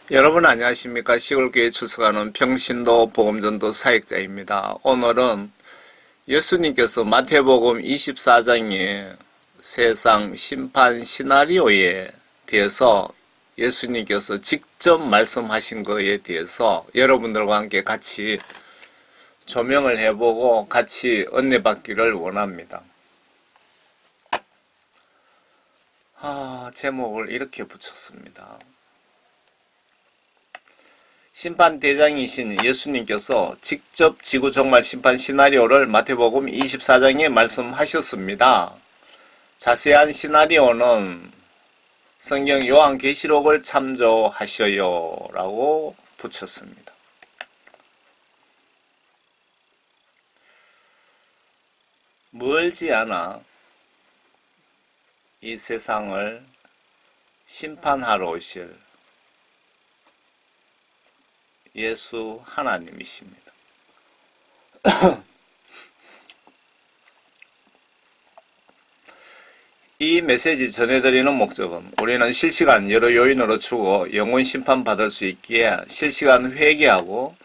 여러분 안녕하십니까? 시골교회 출석하는 평신도 복음전도 사역자입니다. 오늘은 예수님께서 마태복음 24장의 세상 심판 시나리오에 대해서 예수님께서 직접 말씀하신 것에 대해서 여러분들과 함께 같이 조명을 해보고 같이 은혜받기를 원합니다. 제목을 이렇게 붙였습니다. 심판대장이신 예수님께서 직접 지구 종말 심판 시나리오를 마태복음 24장에 말씀하셨습니다. 자세한 시나리오는 성경 요한계시록을 참조하셔요 라고 붙였습니다. 멀지 않아 이 세상을 심판하러 오실 예수 하나님이십니다. 이 메시지 전해드리는 목적은 우리는 실시간 여러 요인으로 죽어 영혼 심판 받을 수 있기에 실시간 회개하고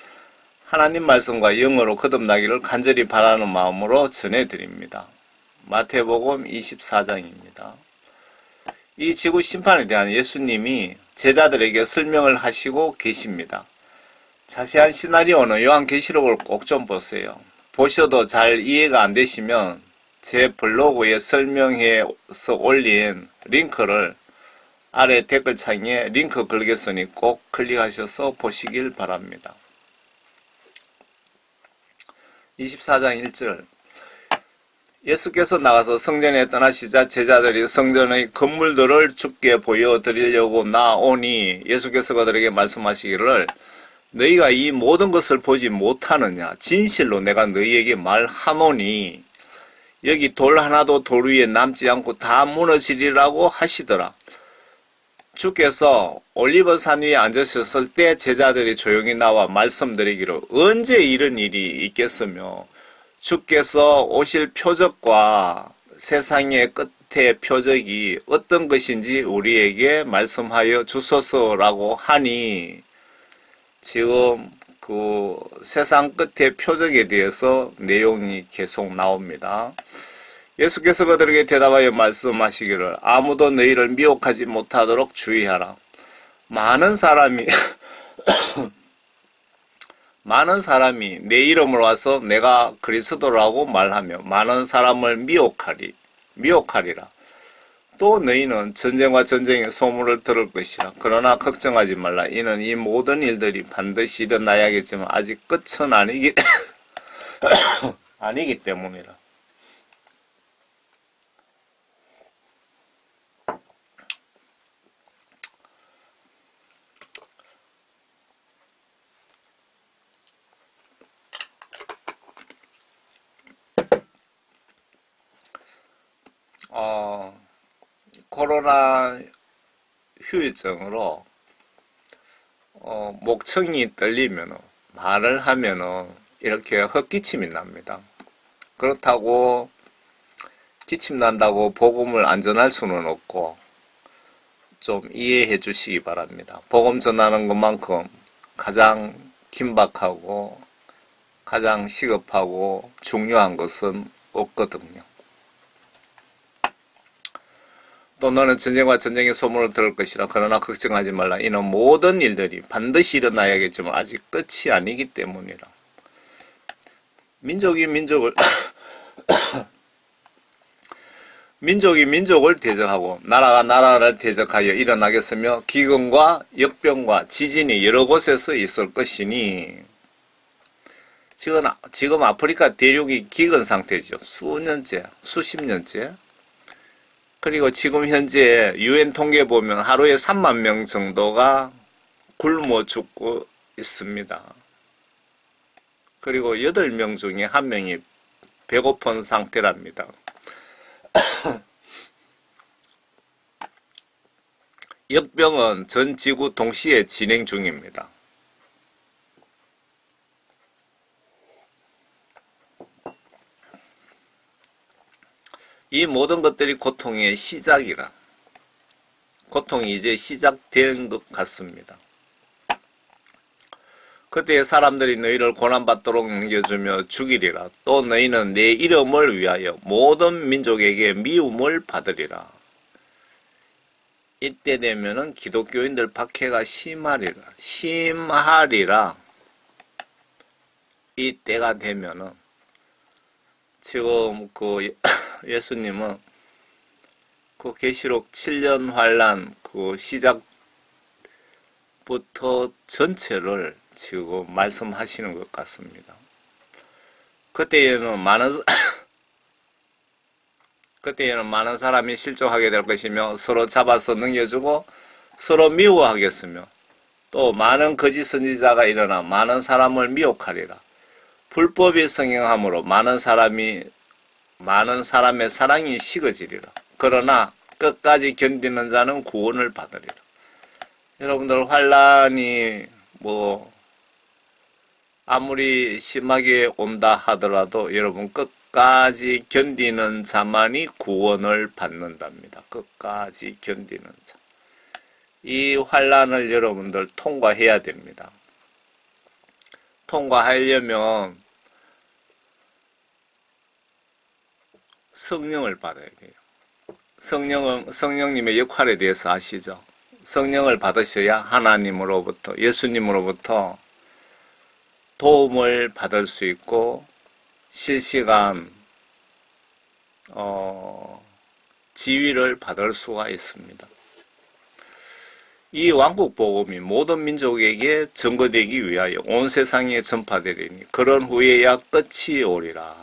하나님 말씀과 영으로 거듭나기를 간절히 바라는 마음으로 전해드립니다. 마태복음 24장입니다. 이 지구 심판에 대한 예수님이 제자들에게 설명을 하시고 계십니다. 자세한 시나리오는 요한계시록을 꼭 좀 보세요. 보셔도 잘 이해가 안 되시면 제 블로그에 설명해서 올린 링크를 아래 댓글창에 링크 걸겠으니 꼭 클릭하셔서 보시길 바랍니다. 24장 1절 예수께서 나가서 성전에 떠나시자 제자들이 성전의 건물들을 주께 보여드리려고 나오니 예수께서 그들에게 말씀하시기를 너희가 이 모든 것을 보지 못하느냐? 진실로 내가 너희에게 말하노니 여기 돌 하나도 돌 위에 남지 않고 다 무너지리라고 하시더라. 주께서 올리브산 위에 앉으셨을 때 제자들이 조용히 나와 말씀드리기를 언제 이런 일이 있겠으며 주께서 오실 표적과 세상의 끝의 표적이 어떤 것인지 우리에게 말씀하여 주소서라고 하니 지금 그 세상 끝의 표적에 대해서 내용이 계속 나옵니다. 예수께서 그들에게 대답하여 말씀하시기를 아무도 너희를 미혹하지 못하도록 주의하라. 많은 사람이 내 이름으로 와서 내가 그리스도라고 말하며 많은 사람을 미혹하리라. 또 너희는 전쟁과 전쟁의 소문을 들을 것이라. 그러나 걱정하지 말라. 이는 이 모든 일들이 반드시 일어나야겠지만 아직 끝은 아니기 때문이라. 코로나 후유증으로 목청이 떨리면 말을 하면은 이렇게 헛기침이 납니다. 그렇다고 기침 난다고 복음을 안 전할 수는 없고 좀 이해해 주시기 바랍니다. 복음 전하는 것만큼 가장 긴박하고 가장 시급하고 중요한 것은 없거든요. 또 너는 전쟁과 전쟁의 소문을 들을 것이라. 그러나 걱정하지 말라. 이는 모든 일들이 반드시 일어나야겠지만 아직 끝이 아니기 때문이라. 민족이 민족을 대적하고 나라가 나라를 대적하여 일어나겠으며 기근과 역병과 지진이 여러 곳에서 있을 것이니 지금 아프리카 대륙이 기근 상태죠. 수십 년째. 그리고 지금 현재 UN 통계 보면 하루에 3만 명 정도가 굶어 죽고 있습니다. 그리고 8명 중에 1명이 배고픈 상태랍니다. 역병은 전 지구 동시에 진행 중입니다. 이 모든 것들이 고통의 시작이라. 고통이 이제 시작된 것 같습니다. 그때 사람들이 너희를 고난받도록 넘겨주며 죽이리라. 또 너희는 내 이름을 위하여 모든 민족에게 미움을 받으리라. 이때 되면은 기독교인들 박해가 심하리라. 이때가 되면은 지금 그 예수님은 그 계시록 7년 환란 그 시작부터 전체를 지금 말씀하시는 것 같습니다. 그때에는 많은 사람이 실족하게 될 것이며 서로 잡아서 넘겨주고 서로 미워하겠으며 또 많은 거짓 선지자가 일어나 많은 사람을 미혹하리라. 불법이 성행함으로 많은 사람의 사랑이 식어지리라. 그러나 끝까지 견디는 자는 구원을 받으리라. 여러분들 환란이 아무리 심하게 온다 하더라도 여러분 끝까지 견디는 자만이 구원을 받는답니다. 끝까지 견디는 자. 이 환란을 여러분들 통과해야 됩니다. 통과하려면 성령을 받아야 돼요. 성령님의 역할에 대해서 아시죠? 성령을 받으셔야 하나님으로부터, 예수님으로부터 도움을 받을 수 있고 실시간 지위를 받을 수가 있습니다. 이 왕국복음이 모든 민족에게 전거되기 위하여 온 세상에 전파되리니 그런 후에야 끝이 오리라.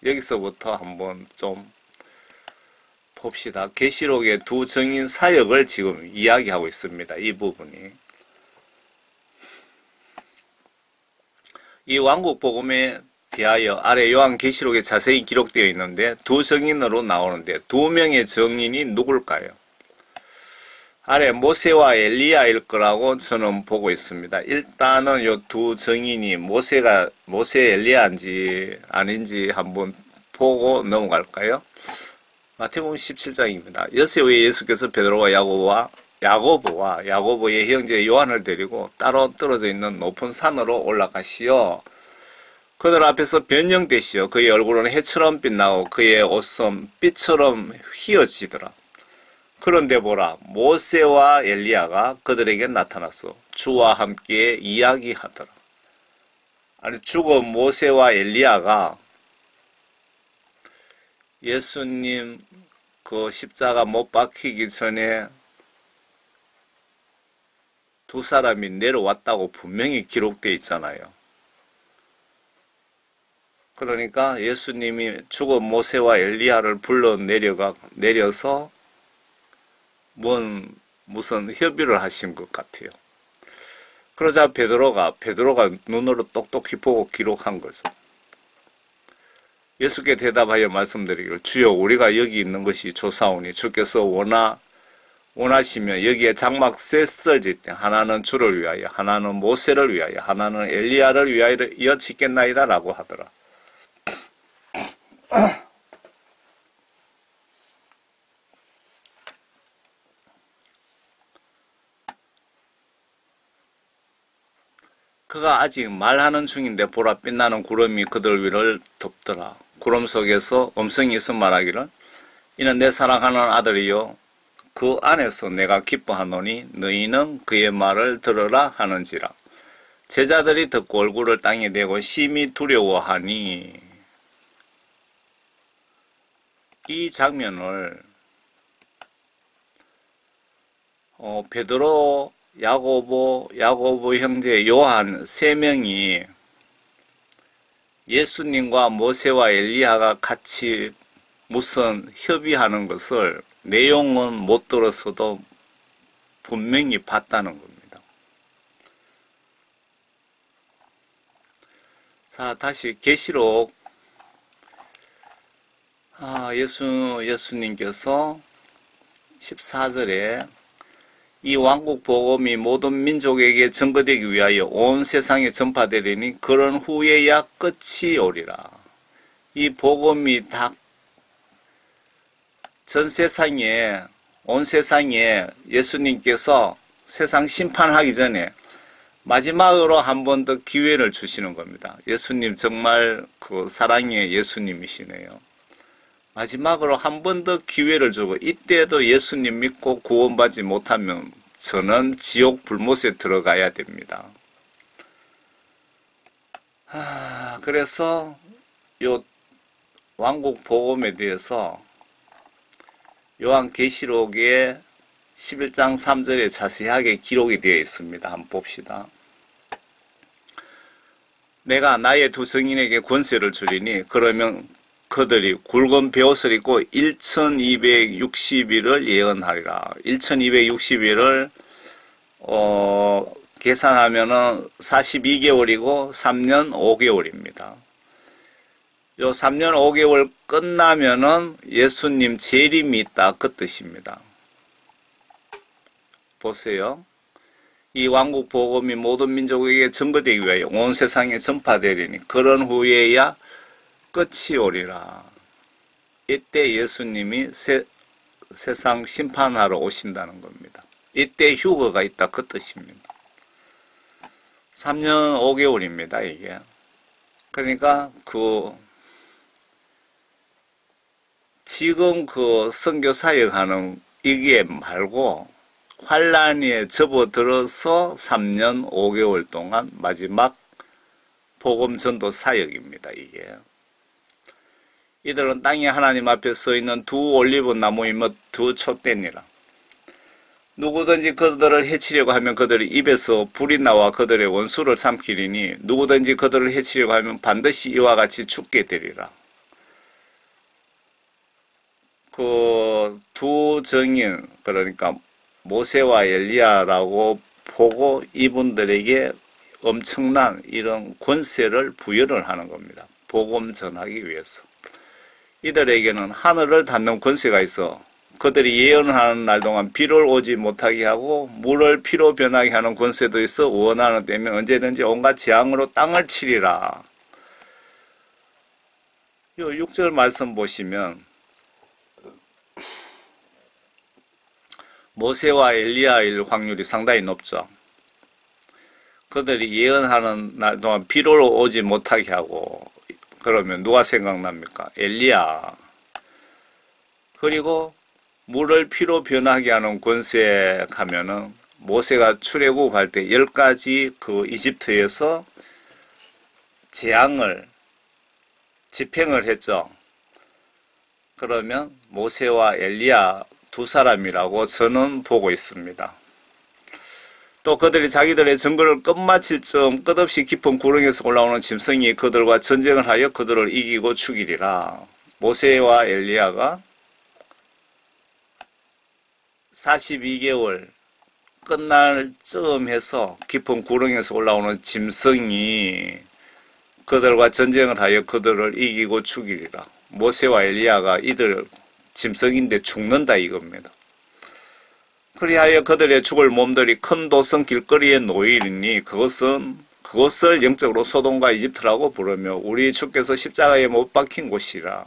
여기서부터 한번 좀 봅시다. 계시록의 두 증인 사역을 지금 이야기하고 있습니다. 이 부분이. 이 왕국복음에 대하여 아래 요한계시록에 자세히 기록되어 있는데 두 증인으로 나오는데 두 명의 증인이 누굴까요? 아래 모세와 엘리야일 거라고 저는 보고 있습니다. 일단은 요 두 증인이 모세 엘리야인지 아닌지 한번 보고 넘어갈까요? 마태복음 17장입니다. 엿새 후에 예수께서 베드로와 야고보의 형제 요한을 데리고 따로 떨어져 있는 높은 산으로 올라가시어 그들 앞에서 변형되시어 그의 얼굴은 해처럼 빛나고 그의 옷은 빛처럼 휘어지더라. 그런데 보라, 모세와 엘리야가 그들에게 나타났어 주와 함께 이야기하더라. 아니, 죽은 모세와 엘리야가 예수님 그 십자가 못 박히기 전에 두 사람이 내려왔다고 분명히 기록되어 있잖아요. 그러니까 예수님이 죽은 모세와 엘리야를 불러 내려서 무슨 협의를 하신 것 같아요. 그러자 베드로가 눈으로 똑똑히 보고 기록한 거죠. 예수께 대답하여 말씀드리기를 주여 우리가 여기 있는 것이 좋사오니 주께서 원하시면 여기에 장막 세 썰짓되 하나는 주를 위하여 하나는 모세를 위하여 하나는 엘리야를 위하여 짓겠나이다 라고 하더라. 그가 아직 말하는 중인데 보라 빛나는 구름이 그들 위를 덮더라. 구름 속에서 음성이 있어 말하기를 이는 내 사랑하는 아들이요 그 안에서 내가 기뻐하노니 너희는 그의 말을 들으라 하는지라. 제자들이 듣고 얼굴을 땅에 대고 심히 두려워하니 이 장면을 베드로, 야고보 형제 요한 세 명이 예수님과 모세와 엘리야가 같이 무슨 협의하는 것을 내용은 못 들었어도 분명히 봤다는 겁니다. 자, 다시 계시록 예수님께서 14절에 이 왕국 복음이 모든 민족에게 전거되기 위하여 온 세상에 전파되리니 그런 후에야 끝이 오리라. 이 복음이 다 전 세상에 온 세상에 예수님께서 세상 심판하기 전에 마지막으로 한 번 더 기회를 주시는 겁니다. 예수님 정말 그 사랑의 예수님이시네요. 마지막으로 한 번 더 기회를 주고 이때도 예수님 믿고 구원받지 못하면 저는 지옥 불못에 들어가야 됩니다. 그래서 요 왕국 복음에 대해서 요한계시록의 11장 3절에 자세하게 기록이 되어 있습니다. 한번 봅시다. 내가 나의 두 성인에게 권세를 주리니 그러면 그들이 굵은 베옷을 입고 1260일을 예언하리라. 1260일을 계산하면은 42개월이고 3년 5개월입니다. 요 3년 5개월 끝나면은 예수님 재림이 있다 그 뜻입니다. 보세요. 이 왕국 복음이 모든 민족에게 증거되기 위하여 온 세상에 전파되리니 그런 후에야 끝이 오리라. 이때 예수님이 세상 심판하러 오신다는 겁니다. 이때 휴거가 있다 그 뜻입니다. 3년 5개월입니다. 이게. 그러니까 지금 선교 사역하는 이게 말고 환란에 접어들어서 3년 5개월 동안 마지막 복음 전도 사역입니다. 이게. 이들은 땅에 하나님 앞에 서 있는 두 올리브 나무이며 두 촛대니라. 누구든지 그들을 해치려고 하면 그들의 입에서 불이 나와 그들의 원수를 삼키리니 누구든지 그들을 해치려고 하면 반드시 이와 같이 죽게 되리라. 그 두 증인, 그러니까 모세와 엘리야라고 보고 이분들에게 엄청난 이런 권세를 부여를 하는 겁니다. 복음 전하기 위해서. 이들에게는 하늘을 닫는 권세가 있어 그들이 예언하는 날 동안 비를 오지 못하게 하고 물을 피로 변하게 하는 권세도 있어 원하는 때면 언제든지 온갖 재앙으로 땅을 치리라. 요 6절 말씀 보시면 모세와 엘리야일 확률이 상당히 높죠. 그들이 예언하는 날 동안 비를 오지 못하게 하고 그러면 누가 생각납니까? 엘리야. 그리고 물을 피로 변하게 하는 권세 하면은 모세가 출애굽할 때 10가지 그 이집트에서 재앙을 집행을 했죠. 그러면 모세와 엘리야 두 사람이라고 저는 보고 있습니다. 또 그들이 자기들의 증거를 끝마칠 즈음 끝없이 깊은 구렁에서 올라오는 짐승이 그들과 전쟁을 하여 그들을 이기고 죽이리라. 모세와 엘리야가 42개월 끝날 즈음 해서 깊은 구렁에서 올라오는 짐승이 그들과 전쟁을 하여 그들을 이기고 죽이리라. 모세와 엘리야가 이들 짐승인데 죽는다 이겁니다. 그리하여 그들의 죽을 몸들이 큰 도성 길거리에 놓이리니 그것을 영적으로 소돔과 이집트라고 부르며 우리 주께서 십자가에 못 박힌 곳이라.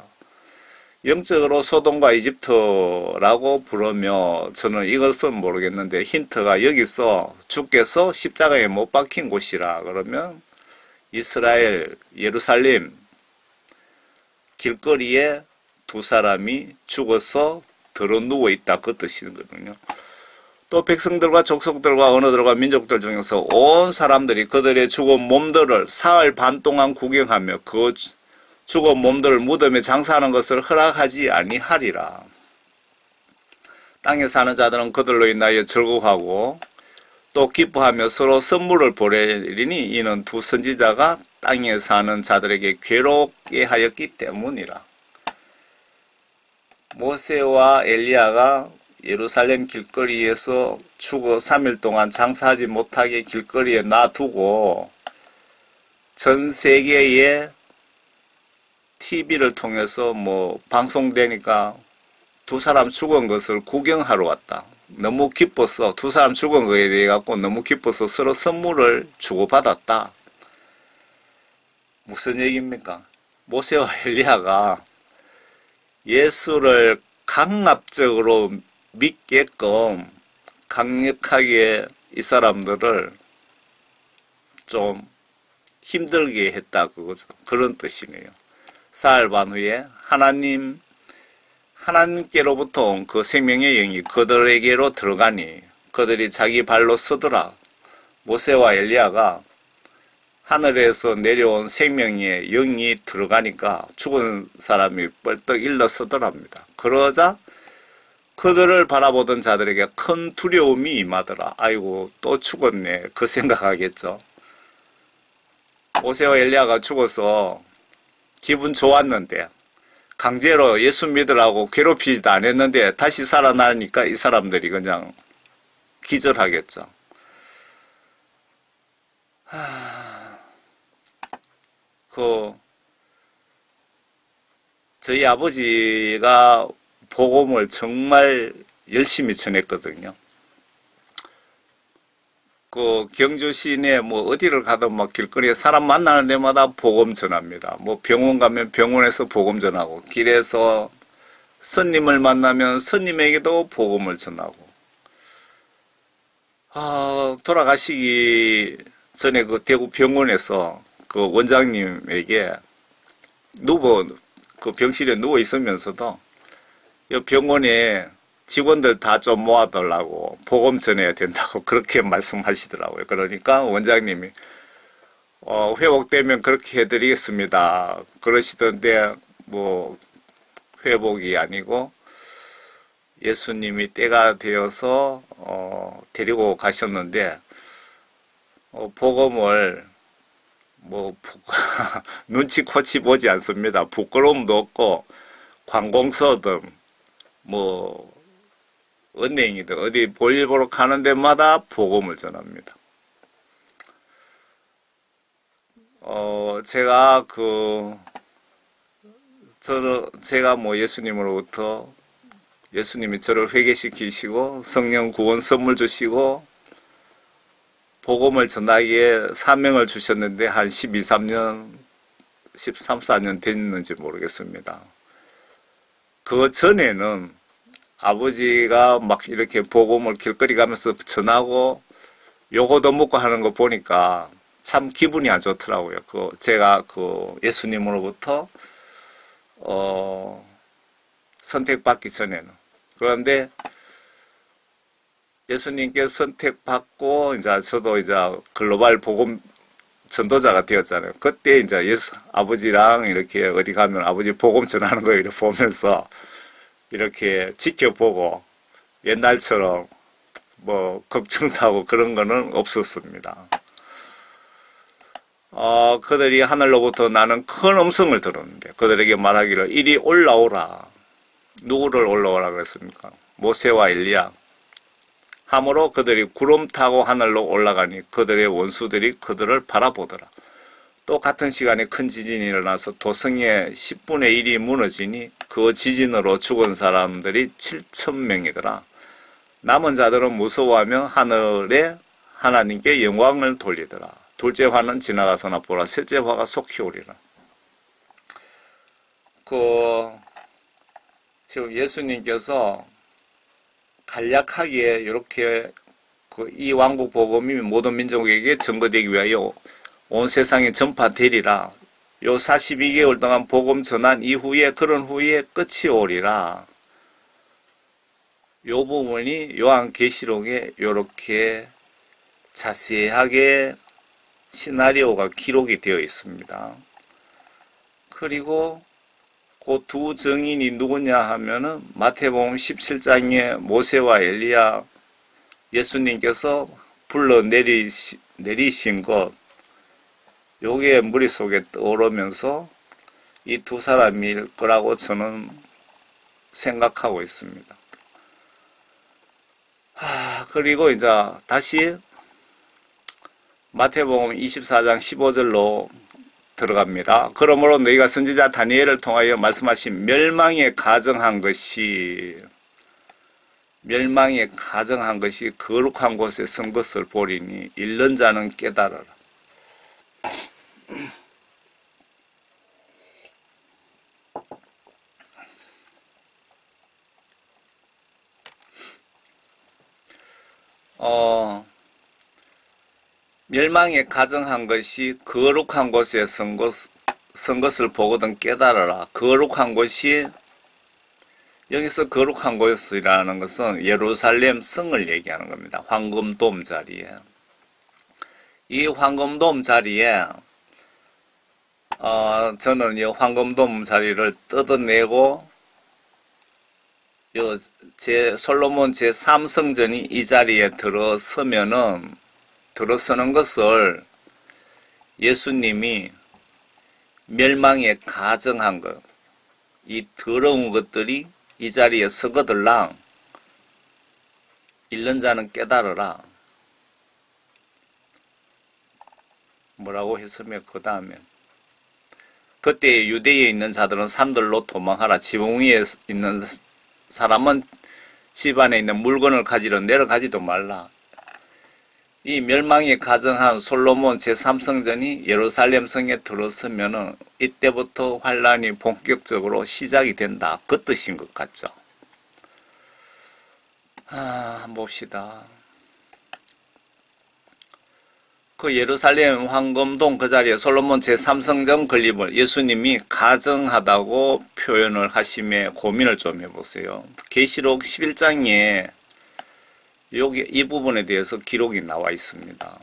영적으로 소돔과 이집트라고 부르며 저는 이것은 모르겠는데 힌트가 여기서 주께서 십자가에 못 박힌 곳이라 그러면 이스라엘 예루살렘 길거리에 두 사람이 죽어서 드러누워 있다 그 뜻이거든요. 또 백성들과 족속들과 언어들과 민족들 중에서 온 사람들이 그들의 죽은 몸들을 사흘 반 동안 구경하며 그 죽은 몸들을 무덤에 장사하는 것을 허락하지 아니하리라. 땅에 사는 자들은 그들로 인하여 즐거워하고 또 기뻐하며 서로 선물을 보내리니 이는 두 선지자가 땅에 사는 자들에게 괴롭게 하였기 때문이라. 모세와 엘리야가 예루살렘 길거리에서 죽어 3일 동안 장사하지 못하게 길거리에 놔두고 전 세계에 TV를 통해서 방송되니까 두 사람 죽은 것을 구경하러 왔다. 너무 기뻐서 두 사람 죽은 거에 대해 갖고 너무 기뻐서 서로 선물을 주고받았다. 무슨 얘기입니까? 모세와 엘리야가 예수를 강압적으로 믿게끔 강력하게 이 사람들을 좀 힘들게 했다, 그런 뜻이네요. 사흘 반 후에 하나님께로부터 온 그 생명의 영이 그들에게로 들어가니 그들이 자기 발로 서더라. 모세와 엘리야가 하늘에서 내려온 생명의 영이 들어가니까 죽은 사람이 뻘떡 일어서더랍니다. 그러자 그들을 바라보던 자들에게 큰 두려움이 임하더라. 아이고, 또 죽었네. 그 생각하겠죠. 모세와 엘리야가 죽어서 기분 좋았는데 강제로 예수 믿으라고 괴롭히지도 안 했는데 다시 살아나니까 이 사람들이 그냥 기절하겠죠. 저희 아버지가 복음을 정말 열심히 전했거든요. 경주 시내 어디를 가든 막 길거리에 사람 만나는 데마다 복음 전합니다. 병원 가면 병원에서 복음 전하고, 길에서 스님을 만나면 스님에게도 복음을 전하고, 돌아가시기 전에 대구 병원에서 원장님에게 병실에 누워 있으면서도 이 병원에 직원들 다 좀 모아달라고 복음 전해야 된다고 그렇게 말씀하시더라고요. 그러니까 원장님이 회복되면 그렇게 해드리겠습니다. 그러시던데 회복이 아니고 예수님이 때가 되어서 데리고 가셨는데 복음을 눈치코치 보지 않습니다. 부끄러움도 없고 관공서든 은행이든 어디 볼일 보러 가는 데마다 복음을 전합니다. 제가 예수님으로부터 예수님이 저를 회개시키시고 성령 구원 선물 주시고 복음을 전하기에 사명을 주셨는데 한 13, 14년 됐는지 모르겠습니다. 그 전에는 아버지가 막 이렇게 복음을 길거리 가면서 전하고 요거도 먹고 하는 거 보니까 참 기분이 안 좋더라고요. 제가 예수님으로부터 선택받기 전에는. 그런데 예수님께 선택받고 저도 글로벌 복음 전도자가 되었잖아요. 그때 아버지랑 이렇게 어디 가면 아버지 복음 전하는 거 이렇게 보면서 이렇게 지켜보고 옛날처럼 걱정도 하고 그런 거는 없었습니다. 그들이 하늘로부터 나는 큰 음성을 들었는데 그들에게 말하기를 이리 올라오라. 누구를 올라오라 그랬습니까? 모세와 엘리야. 함으로 그들이 구름 타고 하늘로 올라가니 그들의 원수들이 그들을 바라보더라. 또 같은 시간에 큰 지진이 일어나서 도성의 10분의 1이 무너지니 그 지진으로 죽은 사람들이 7,000명이더라. 남은 자들은 무서워하며 하늘에 하나님께 영광을 돌리더라. 둘째 화는 지나가서나 보라. 셋째 화가 속히 오리라. 지금 예수님께서 간략하게 이렇게 이 왕국 복음이 모든 민족에게 전거되기 위하여 온 세상에 전파되리라. 요 42개월 동안 복음 전한 이후에 그런 후에 끝이 오리라. 요 부분이 요한계시록에 이렇게 자세하게 시나리오가 기록이 되어 있습니다. 그리고 그 두 증인이 누구냐 하면은 마태복음 17장에 모세와 엘리야 예수님께서 불러 내리신 것, 요게 머릿속에 떠오르면서 이 두 사람일 거라고 저는 생각하고 있습니다. 그리고 다시 마태복음 24장 15절로 들어갑니다. 그러므로 너희가 선지자 다니엘을 통하여 말씀하신 멸망에 가정한 것이 거룩한 곳에 선 것을 보리니 읽는 자는 깨달아라. 멸망에 가정한 것이 거룩한 곳에 선 것을 보거든 깨달아라. 거룩한 곳이, 여기서 거룩한 곳이라는 것은 예루살렘 성을 얘기하는 겁니다. 황금돔 자리에. 이 황금돔 자리에 저는 이 황금돔 자리를 뜯어내고 솔로몬 제3성전이 이 자리에 들어서는 것을 예수님이 멸망에 가정한 것, 이 더러운 것들이 이 자리에 서거들랑 읽는 자는 깨달으라. 뭐라고 했으면 그 다음에 그때 유대에 있는 자들은 산들로 도망하라. 지붕 위에 있는 사람은 집 안에 있는 물건을 가지러 내려가지도 말라. 이 멸망에 가정한 솔로몬 제3성전이 예루살렘 성에 들어서면은 이때부터 환란이 본격적으로 시작이 된다. 그 뜻인 것 같죠. 한번 봅시다. 그 예루살렘 황금동 그 자리에 솔로몬 제3성전 건립을 예수님이 가정하다고 표현을 하심에 고민을 좀 해보세요. 계시록 11장에 여기 이 부분에 대해서 기록이 나와 있습니다.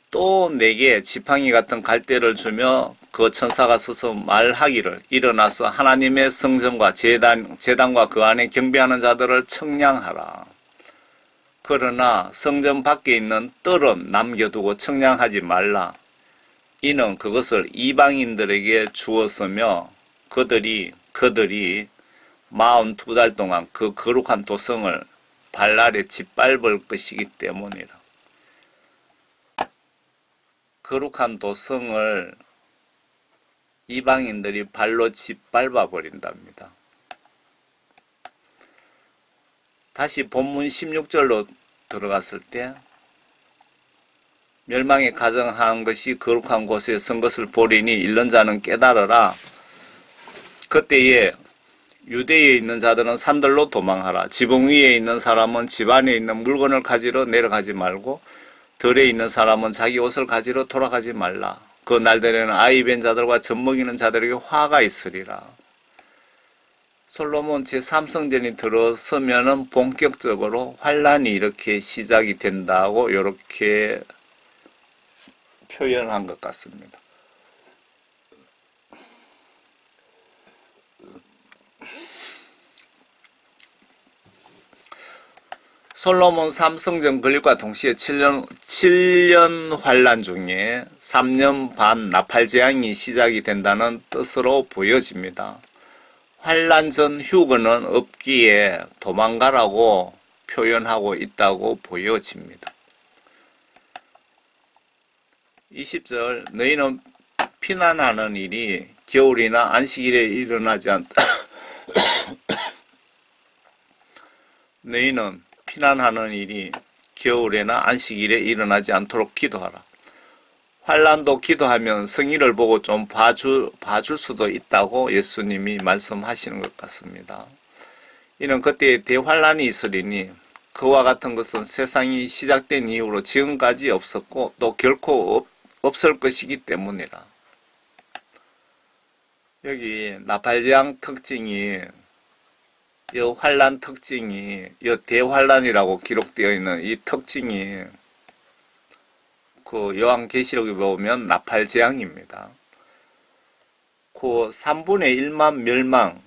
또 내게 지팡이 같은 갈대를 주며 그 천사가 서서 말하기를 일어나서 하나님의 성전과 제단과 그 안에 경배하는 자들을 청량하라. 그러나 성전 밖에 있는 뜰은 남겨두고 청량하지 말라. 이는 그것을 이방인들에게 주었으며 그들이 42달 동안 그 거룩한 도성을 발날에 짓밟을 것이기 때문이라. 거룩한 도성을 이방인들이 발로 짓밟아 버린답니다. 다시 본문 16절로 들어갔을 때 멸망에 가정한 것이 거룩한 곳에 선 것을 보리니 읽는 자는 깨달으라. 그때에 유대에 있는 자들은 산들로 도망하라. 지붕 위에 있는 사람은 집 안에 있는 물건을 가지러 내려가지 말고 들에 있는 사람은 자기 옷을 가지러 돌아가지 말라. 그 날들에는 아이 뵌 자들과 젖먹이는 자들에게 화가 있으리라. 솔로몬 제3성전이 들어서면은 본격적으로 환란이 이렇게 시작이 된다고 이렇게 표현한 것 같습니다. 솔로몬 3성전 건립과 동시에 7년 환란 중에 3년 반 나팔 재앙이 시작이 된다는 뜻으로 보여집니다. 환란 전 휴거는 없기에 도망가라고 표현하고 있다고 보여집니다. 20절 너희는 피난하는 일이 겨울이나 안식일에 일어나지 않다. 너희는 피난하는 일이 겨울에나 안식일에 일어나지 않도록 기도하라. 환란도 기도하면 성의를 보고 좀 봐줄 수도 있다고 예수님이 말씀하시는 것 같습니다. 이는 그때 대환란이 있으리니 그와 같은 것은 세상이 시작된 이후로 지금까지 없었고 또 결코 없을 것이기 때문이라. 여기 나팔재앙 특징이 이 환란 특징이 이 대환란이라고 기록되어 있는 이 특징이 그 요한계시록에 보면 나팔재앙입니다. 그 3분의 1만 멸망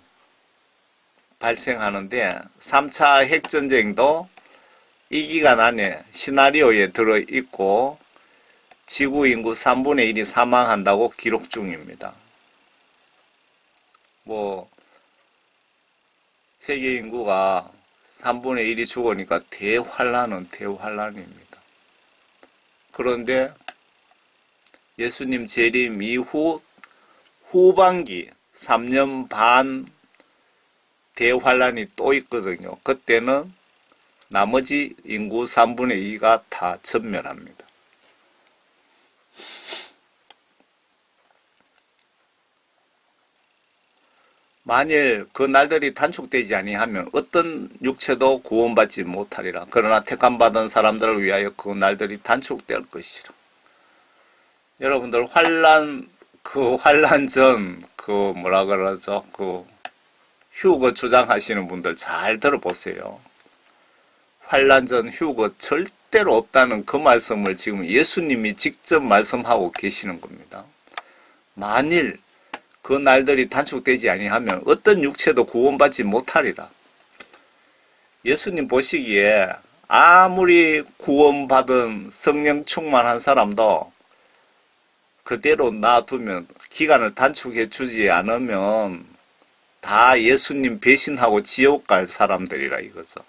발생하는데 3차 핵전쟁도 이 기간 안에 시나리오에 들어있고 지구 인구 3분의 1이 사망한다고 기록 중입니다. 세계 인구가 3분의 1이 죽으니까 대환란은 대환란입니다. 그런데 예수님 재림 이후 후반기 3년 반 대환란이 또 있거든요. 그때는 나머지 인구 3분의 2가 다 전멸합니다. 만일 그 날들이 단축되지 아니하면 어떤 육체도 구원받지 못하리라. 그러나 택함받은 사람들을 위하여 그 날들이 단축될 것이라. 여러분들 환란 전 뭐라 그러죠? 휴거 주장하시는 분들 잘 들어보세요. 환란 전 휴거 절대로 없다는 그 말씀을 지금 예수님이 직접 말씀하고 계시는 겁니다. 만일 그 날들이 단축되지 아니하면 어떤 육체도 구원받지 못하리라. 예수님 보시기에 아무리 구원받은 성령 충만한 사람도 그대로 놔두면, 기간을 단축해 주지 않으면 다 예수님 배신하고 지옥 갈 사람들이라 이거죠.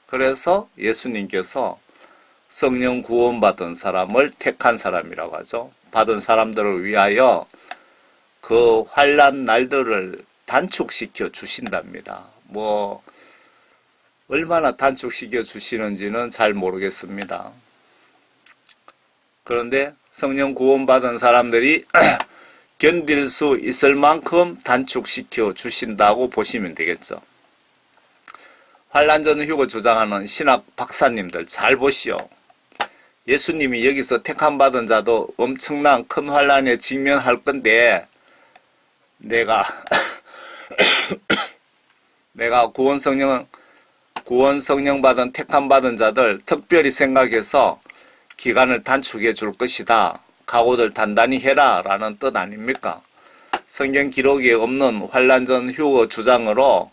그래서 예수님께서 성령 구원받은 사람을 택한 사람이라고 하죠. 받은 사람들을 위하여 그 환난 날들을 단축시켜 주신답니다. 얼마나 단축시켜 주시는지는 잘 모르겠습니다. 그런데 성령 구원받은 사람들이 견딜 수 있을 만큼 단축시켜 주신다고 보시면 되겠죠. 환란 전 휴거 주장하는 신학 박사님들 잘 보시오. 예수님이 여기서 택함받은 자도 엄청난 큰 환란에 직면할 건데 내가 구원 성령 받은 택함받은 자들 특별히 생각해서 기간을 단축해 줄 것이다. 각오들 단단히 해라 라는 뜻 아닙니까? 성경 기록에 없는 환란 전 휴거 주장으로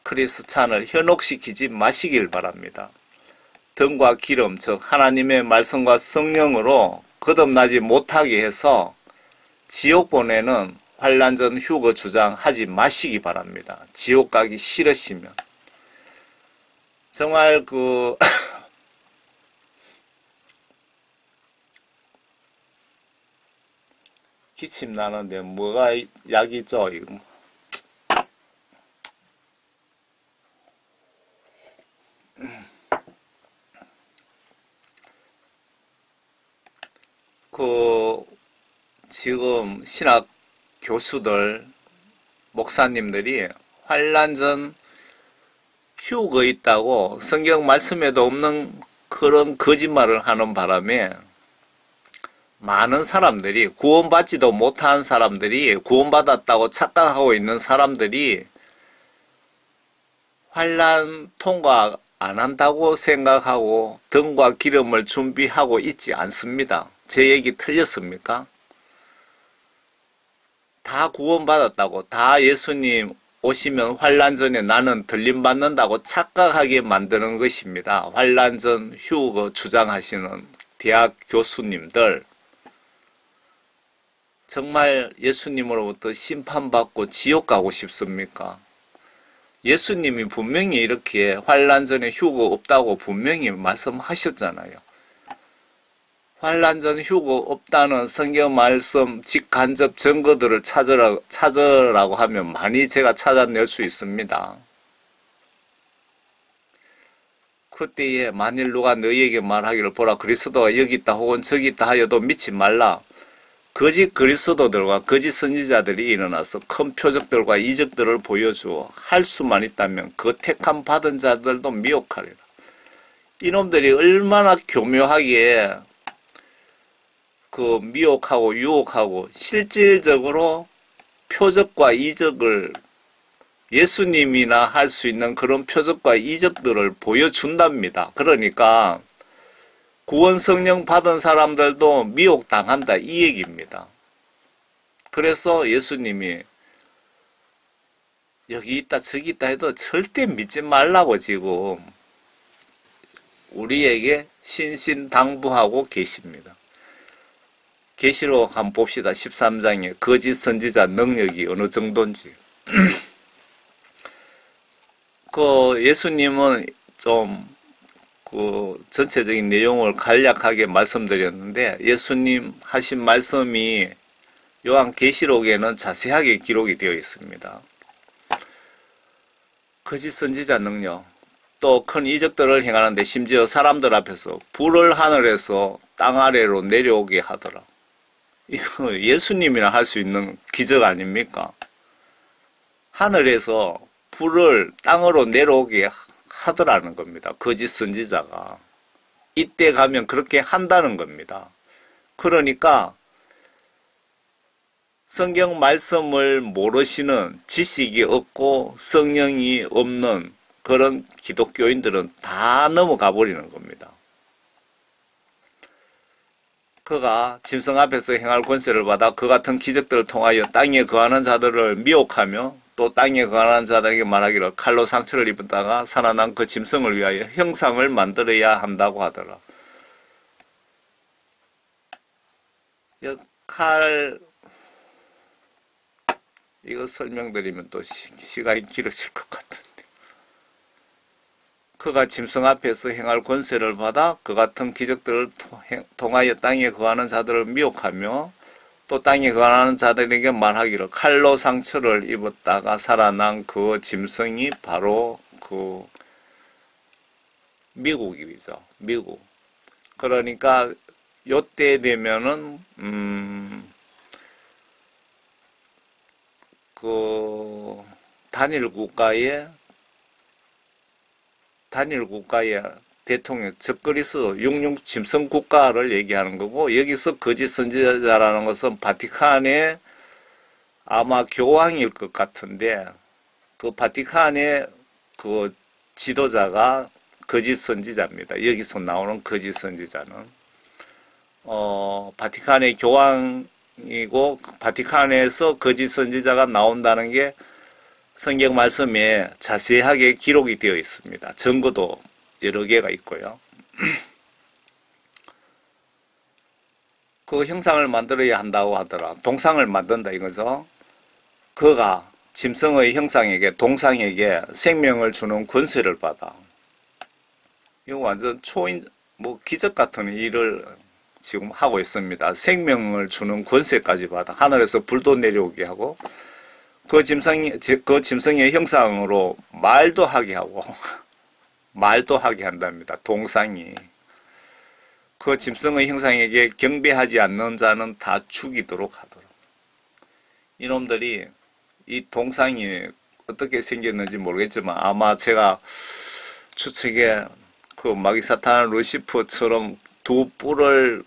크리스찬을 현혹시키지 마시길 바랍니다. 등과 기름, 즉 하나님의 말씀과 성령으로 거듭나지 못하게 해서 지옥 보내는 환란 전 휴거 주장하지 마시기 바랍니다. 지옥 가기 싫으시면. 정말 기침 나는데 뭐가 약이죠? 이거. 지금 신학 교수들, 목사님들이 환란 전 휴거 있다고 성경 말씀에도 없는 그런 거짓말을 하는 바람에 많은 사람들이, 구원받지도 못한 사람들이, 구원받았다고 착각하고 있는 사람들이 환란 통과 안 한다고 생각하고 등과 기름을 준비하고 있지 않습니다. 제 얘기 틀렸습니까? 다 구원받았다고, 다 예수님 오시면 환란 전에 나는 들림받는다고 착각하게 만드는 것입니다. 환란 전 휴거 주장하시는 대학 교수님들, 정말 예수님으로부터 심판받고 지옥 가고 싶습니까? 예수님이 분명히 이렇게 환란 전에 휴거 없다고 분명히 말씀하셨잖아요. 환란 전 휴거 없다는 성경 말씀 직간접 증거들을 찾으라고 하면 많이 제가 찾아낼 수 있습니다. 그때에 만일 누가 너희에게 말하기를 보라 그리스도가 여기 있다 혹은 저기 있다 하여도 믿지 말라. 거짓 그리스도들과 거짓 선지자들이 일어나서 큰 표적들과 이적들을 보여주어 할 수만 있다면 그 택함 받은 자들도 미혹하리라. 이놈들이 얼마나 교묘하게 미혹하고 유혹하고 실질적으로 표적과 이적을, 예수님이나 할 수 있는 그런 표적과 이적들을 보여준답니다. 그러니까 구원 성령 받은 사람들도 미혹당한다 이 얘기입니다. 그래서 예수님이 여기 있다 저기 있다 해도 절대 믿지 말라고 지금 우리에게 신신당부하고 계십니다. 계시록 한번 봅시다. 13장에 거짓 선지자 능력이 어느 정도인지. 예수님은 좀 전체적인 내용을 간략하게 말씀드렸는데 예수님 하신 말씀이 요한계시록에는 자세하게 기록이 되어 있습니다. 거짓 선지자 능력, 또 큰 이적들을 행하는데 심지어 사람들 앞에서 불을 하늘에서 땅 아래로 내려오게 하더라. 이거 예수님이나 할 수 있는 기적 아닙니까? 하늘에서 불을 땅으로 내려오게 하더라는 겁니다. 거짓 선지자가. 이때 가면 그렇게 한다는 겁니다. 그러니까 성경 말씀을 모르시는, 지식이 없고 성령이 없는 그런 기독교인들은 다 넘어가 버리는 겁니다. 그가 짐승 앞에서 행할 권세를 받아 그 같은 기적들을 통하여 땅에 거하는 자들을 미혹하며 또 땅에 거하는 자들에게 말하기를 칼로 상처를 입었다가 살아난 그 짐승을 위하여 형상을 만들어야 한다고 하더라. 칼, 이거 설명드리면 또 시간이 길어질 것 같은데. 그가 짐승 앞에서 행할 권세를 받아 그 같은 기적들을 통하여 땅에 거하는 자들을 미혹하며 또 땅에 거하는 자들에게 말하기를 칼로 상처를 입었다가 살아난 그 짐승이 바로 그 미국이죠. 미국. 그러니까 요때 되면은 그 단일 국가의 대통령, 즉 그리스도 육육 짐승 국가를 얘기하는 거고, 여기서 거짓 선지자라는 것은 바티칸의 아마 교황일 것 같은데, 그 바티칸의 그 지도자가 거짓 선지자입니다. 여기서 나오는 거짓 선지자는 바티칸의 교황이고, 바티칸에서 거짓 선지자가 나온다는 게 성경 말씀에 자세하게 기록이 되어 있습니다. 증거도 여러 개가 있고요. 그 형상을 만들어야 한다고 하더라. 동상을 만든다 이거죠. 그가 짐승의 형상에게, 동상에게 생명을 주는 권세를 받아. 이거 완전 기적 같은 일을 지금 하고 있습니다. 생명을 주는 권세까지 받아. 하늘에서 불도 내려오게 하고, 그 짐승의 형상으로 말도 하게 하고, 말도 하게 한답니다. 동상이. 그 짐승의 형상에게 경배하지 않는 자는 다 죽이도록 하더라. 이놈들이 이 동상이 어떻게 생겼는지 모르겠지만 아마 제가 추측에 그 마귀사탄 루시퍼처럼 두 뿔을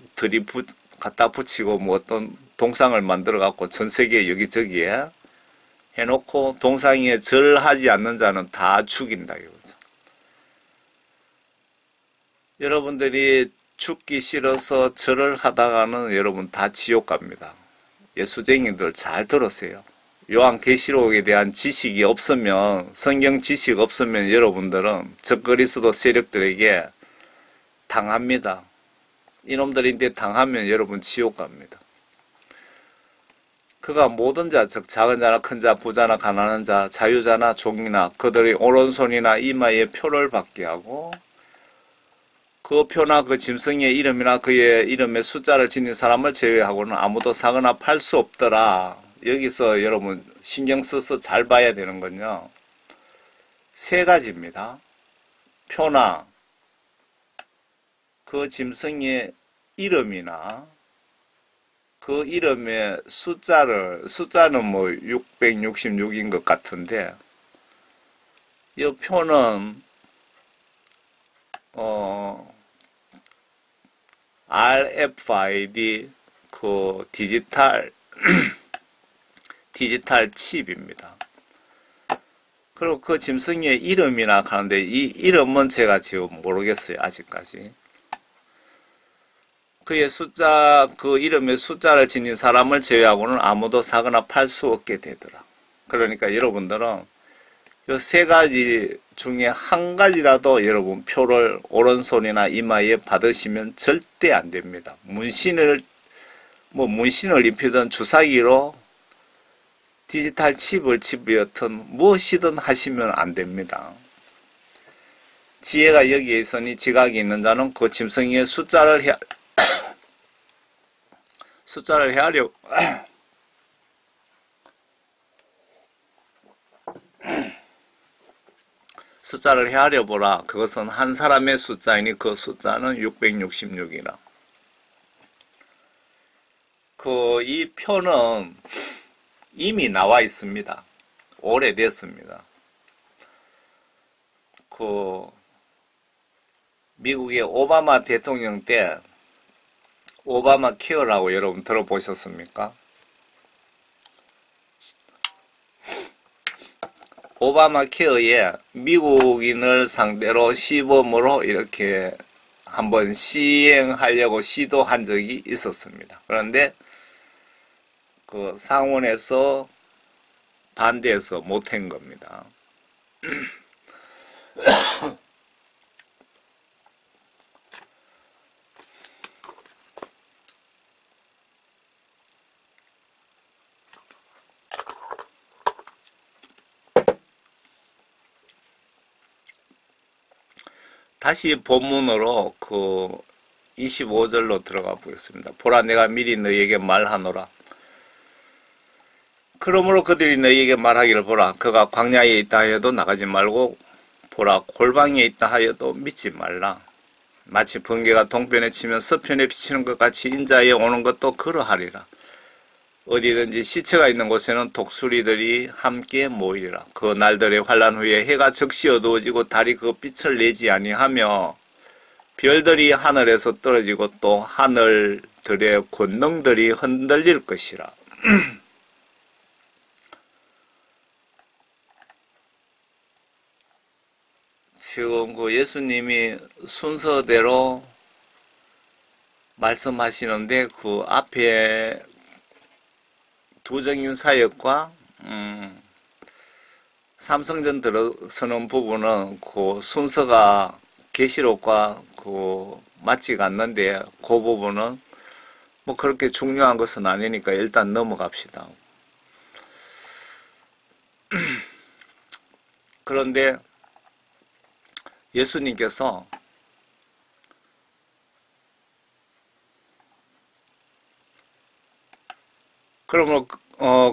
갖다 붙이고 뭐 어떤 동상을 만들어 갖고 전 세계 여기저기에 해놓고 동상에 절하지 않는 자는 다 죽인다 이거죠. 여러분들이 죽기 싫어서 절을 하다가는 여러분 다 지옥 갑니다. 예수쟁이들 잘 들으세요. 요한계시록에 대한 지식이 없으면, 성경 지식 없으면 여러분들은 적그리스도 세력들에게 당합니다. 이놈들인데 당하면 여러분 지옥 갑니다. 그가 모든 자, 즉 작은 자나 큰 자, 부자나 가난한 자, 자유자나 종이나 그들의 오른손이나 이마에 표를 받게 하고, 그 표나 그 짐승의 이름이나 그의 이름의 숫자를 지닌 사람을 제외하고는 아무도 사거나 팔 수 없더라. 여기서 여러분 신경 써서 잘 봐야 되는 건요, 세 가지입니다. 표나 그 짐승의 이름이나 그 이름의 숫자는 뭐 666인 것 같은데, 이 표는 RFID 그 디지털 칩입니다. 그리고 그 짐승의 이름이나 하는데 이 이름은 제가 지금 모르겠어요. 아직까지. 그의 숫자, 그 이름의 숫자를 지닌 사람을 제외하고는 아무도 사거나 팔 수 없게 되더라. 그러니까 여러분들은 이 세 가지 중에 한 가지라도 여러분 표를 오른손이나 이마에 받으시면 절대 안 됩니다. 문신을 입히든 주사기로 디지털 칩을 집으였든 무엇이든 하시면 안 됩니다. 지혜가 여기에 있으니 지각이 있는 자는 그 짐승의 숫자를 헤아려 보라. 그것은 한 사람의 숫자이니 그 숫자는 666이라. 이 표는 이미 나와 있습니다. 오래됐습니다. 미국의 오바마 대통령 때 오바마 케어라고 여러분 들어보셨습니까? 오바마 케어에 미국인을 상대로 시범으로 이렇게 한번 시행하려고 시도한 적이 있었습니다. 그런데 그 상원에서 반대해서 못한 겁니다. 다시 본문으로 25절로 들어가 보겠습니다. 보라, 내가 미리 너희에게 말하노라. 그러므로 그들이 너희에게 말하기를, 보라, 그가 광야에 있다 하여도 나가지 말고, 보라, 골방에 있다 하여도 믿지 말라. 마치 번개가 동편에 치면 서편에 비치는 것 같이 인자에 오는 것도 그러하리라. 어디든지 시체가 있는 곳에는 독수리들이 함께 모이리라. 그 날들의 환란 후에 해가 적시 어두워지고 달이 그 빛을 내지 아니하며 별들이 하늘에서 떨어지고 또 하늘들의 권능들이 흔들릴 것이라. 지금 예수님이 순서대로 말씀하시는데 그 앞에 두정인 사역과 삼성전 들어서는 부분은 그 순서가 계시록과 맞지가 않는데 그 부분은 뭐 그렇게 중요한 것은 아니니까 일단 넘어갑시다. 그런데 예수님께서 그러므로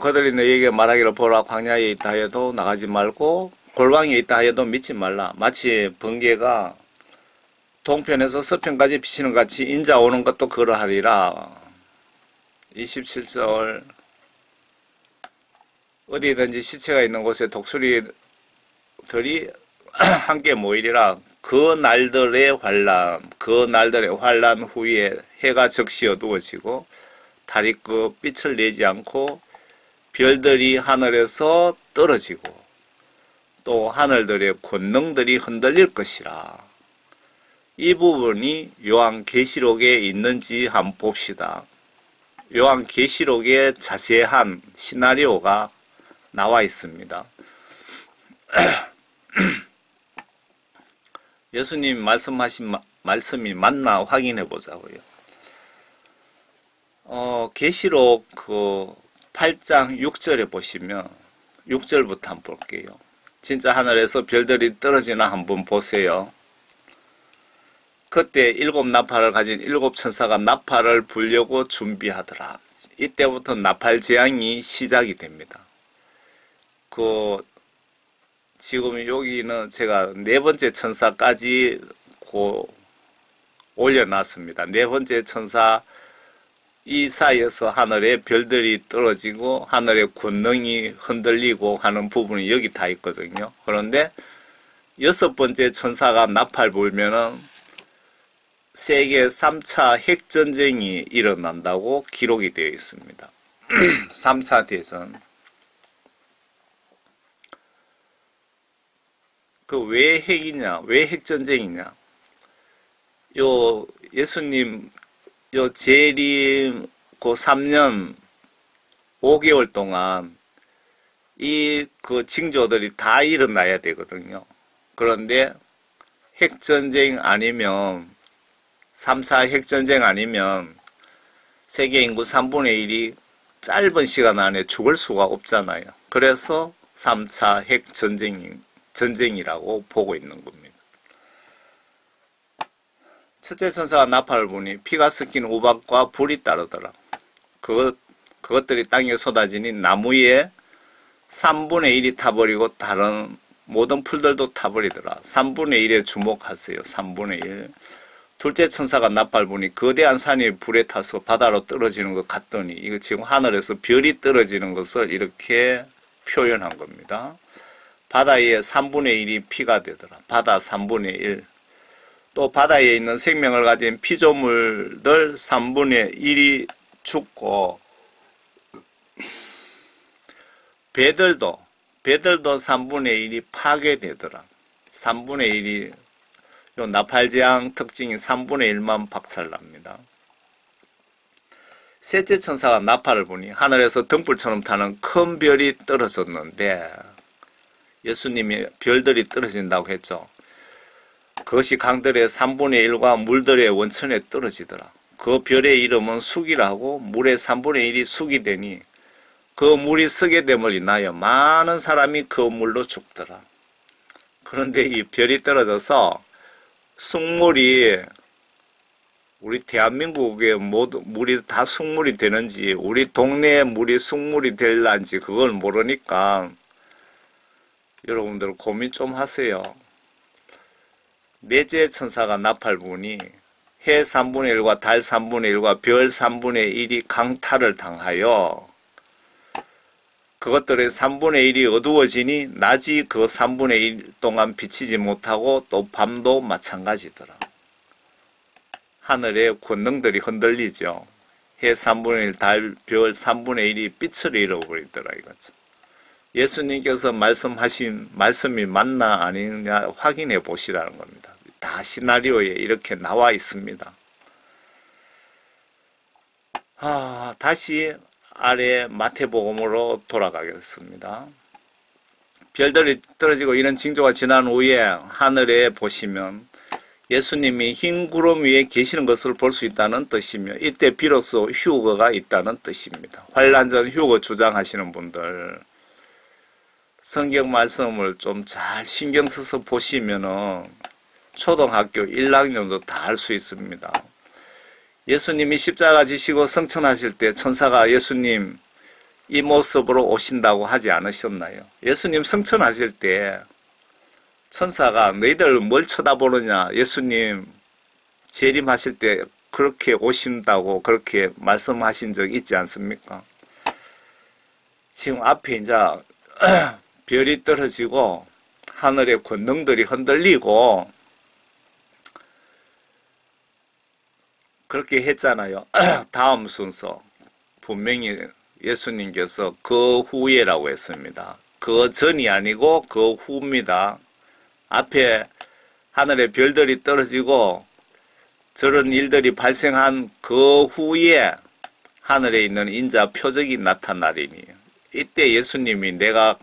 그들이 너희에게 말하기를, 보라, 광야에 있다 하여도 나가지 말고 골방에 있다 하여도 믿지 말라. 마치 번개가 동편에서 서편까지 비치는 같이 인자 오는 것도 그러하리라. 27절 어디든지 시체가 있는 곳에 독수리들이 함께 모이리라. 그 날들의 환란 후에 해가 적시 어두워지고 달이 그 빛을 내지 않고 별들이 하늘에서 떨어지고 또 하늘들의 권능들이 흔들릴 것이라. 이 부분이 요한계시록에 있는지 한번 봅시다. 요한계시록에 자세한 시나리오가 나와 있습니다. 예수님 말씀하신 말씀이 맞나 확인해 보자고요. 계시록 8장 6절에 보시면 6절부터 한번 볼게요. 진짜 하늘에서 별들이 떨어지나 한번 보세요. 그때 7 나팔을 가진 7 천사가 나팔을 불려고 준비하더라. 이때부터 나팔 재앙이 시작이 됩니다. 지금 여기는 제가 4번째 천사까지 올려놨습니다. 4번째 천사 이 사이에서 하늘에 별들이 떨어지고 하늘의 권능이 흔들리고 하는 부분이 여기 다 있거든요. 그런데 6번째 천사가 나팔 불면은 세계 3차 핵전쟁이 일어난다고 기록이 되어 있습니다. 3차 대전. 왜 핵이냐? 왜 핵전쟁이냐? 예수님 재림 3년 5개월 동안 징조들이 다 일어나야 되거든요. 그런데 핵전쟁 아니면 3차 핵전쟁 아니면 세계 인구 3분의 1이 짧은 시간 안에 죽을 수가 없잖아요. 그래서 3차 핵전쟁이라고 보고 있는 겁니다. 첫째 천사가 나팔을 부니 피가 섞인 우박과 불이 따르더라. 그것들이 땅에 쏟아지니 나무에 3분의 1이 타버리고 다른 모든 풀들도 타버리더라. 3분의 1에 주목하세요. 3분의 1. 둘째 천사가 나팔 부니 거대한 산이 불에 타서 바다로 떨어지는 것 같더니 이거 지금 하늘에서 별이 떨어지는 것을 이렇게 표현한 겁니다. 바다의 3분의 1이 피가 되더라. 바다 3분의 1. 또 바다에 있는 생명을 가진 피조물들 3분의 1이 죽고 배들도 3분의 1이 파괴되더라. 3분의 1이 요 나팔재앙 특징이 3분의 1만 박살납니다. 셋째 천사가 나팔을 부니 하늘에서 등불처럼 타는 큰 별이 떨어졌는데 예수님이 별들이 떨어진다고 했죠. 그것이 강들의 3분의 1과 물들의 원천에 떨어지더라. 그 별의 이름은 숙이라고 물의 3분의 1이 숙이 되니 그 물이 쓰게 됨을 인하여 많은 사람이 그 물로 죽더라. 그런데 이 별이 떨어져서 숙물이 우리 대한민국의 모두 물이 다 숙물이 되는지 우리 동네의 물이 숙물이 될란지 그걸 모르니까 여러분들 고민 좀 하세요. 넷째 천사가 나팔 부니 해 3분의 1과 달 3분의 1과 별 3분의 1이 강탈을 당하여 그것들의 3분의 1이 어두워지니 낮이 그 3분의 1 동안 비치지 못하고 또 밤도 마찬가지더라. 하늘의 권능들이 흔들리죠. 해 3분의 1, 달, 별 3분의 1이 빛을 잃어버리더라 이거죠. 예수님께서 말씀하신 말씀이 맞나 아니냐 확인해 보시라는 겁니다. 다 시나리오에 이렇게 나와 있습니다. 다시 아래 마태복음으로 돌아가겠습니다. 별들이 떨어지고 이런 징조가 지난 후에 하늘에 보시면 예수님이 흰 구름 위에 계시는 것을 볼 수 있다는 뜻이며 이때 비로소 휴거가 있다는 뜻입니다. 환란전 휴거 주장하시는 분들 성경 말씀을 좀 잘 신경 써서 보시면은 초등학교 1학년도 다 알 수 있습니다. 예수님이 십자가 지시고 성천하실 때 천사가 예수님 이 모습으로 오신다고 하지 않으셨나요? 예수님 성천하실 때 천사가 너희들 뭘 쳐다보느냐 예수님 재림하실 때 그렇게 오신다고 그렇게 말씀하신 적 있지 않습니까? 지금 앞에 이제 별이 떨어지고 하늘의 권능들이 흔들리고 그렇게 했잖아요. 다음 순서 분명히 예수님께서 그 후에라고 했습니다. 그 전이 아니고 그 후입니다. 앞에 하늘에 별들이 떨어지고 저런 일들이 발생한 그 후에 하늘에 있는 인자 표적이 나타나리니 이때 예수님이 내가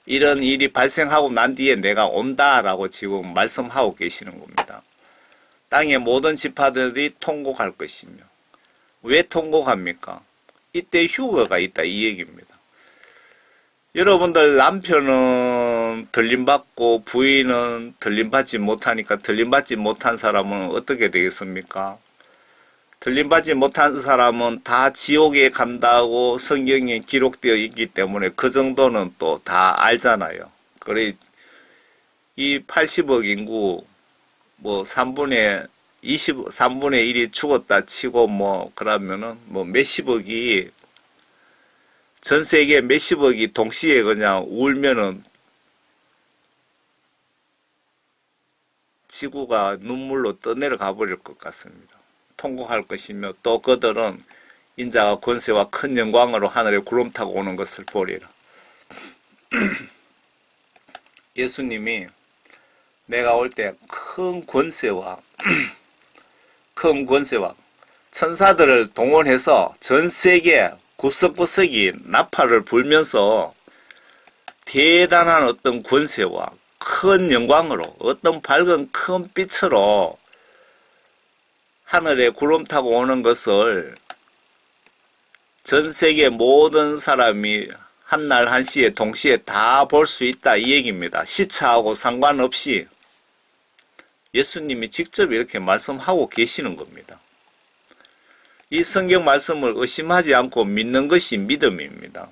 이런 일이 발생하고 난 뒤에 내가 온다라고 지금 말씀하고 계시는 겁니다. 땅의 모든 지파들이 통곡할 것이며 왜 통곡합니까? 이때 휴거가 있다 이 얘기입니다. 여러분들 남편은 들림받고 부인은 들림받지 못하니까 들림받지 못한 사람은 어떻게 되겠습니까? 들림받지 못한 사람은 다 지옥에 간다고 성경에 기록되어 있기 때문에 그 정도는 또 다 알잖아요. 그래 이 80억 인구 뭐 3분의 1이 죽었다 치고 뭐 그러면은 뭐 몇십억이 전 세계 몇십억이 동시에 그냥 울면은 지구가 눈물로 떠내려가 버릴 것 같습니다. 통곡할 것이며 또 그들은 인자가 권세와 큰 영광으로 하늘에 구름 타고 오는 것을 보리라. 예수님이 내가 올 때 큰 권세와 천사들을 동원해서 전 세계 구석구석이 나팔을 불면서 대단한 어떤 권세와 큰 영광으로 어떤 밝은 큰 빛으로 하늘에 구름 타고 오는 것을 전 세계 모든 사람이 한날 한시에 동시에 다 볼 수 있다 이 얘기입니다. 시차하고 상관없이 예수님이 직접 이렇게 말씀하고 계시는 겁니다. 이 성경 말씀을 의심하지 않고 믿는 것이 믿음입니다.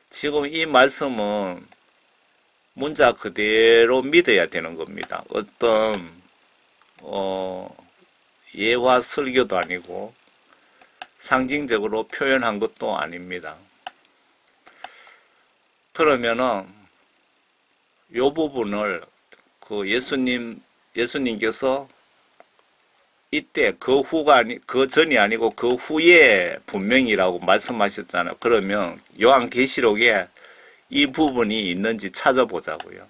지금 이 말씀은 문자 그대로 믿어야 되는 겁니다. 어떤 예화 설교도 아니고 상징적으로 표현한 것도 아닙니다. 그러면은 요 부분을 그 예수님께서 이때 그 후가 그 전이 아니고 그 후에 분명이라고 말씀하셨잖아요. 그러면 요한계시록에 이 부분이 있는지 찾아보자고요.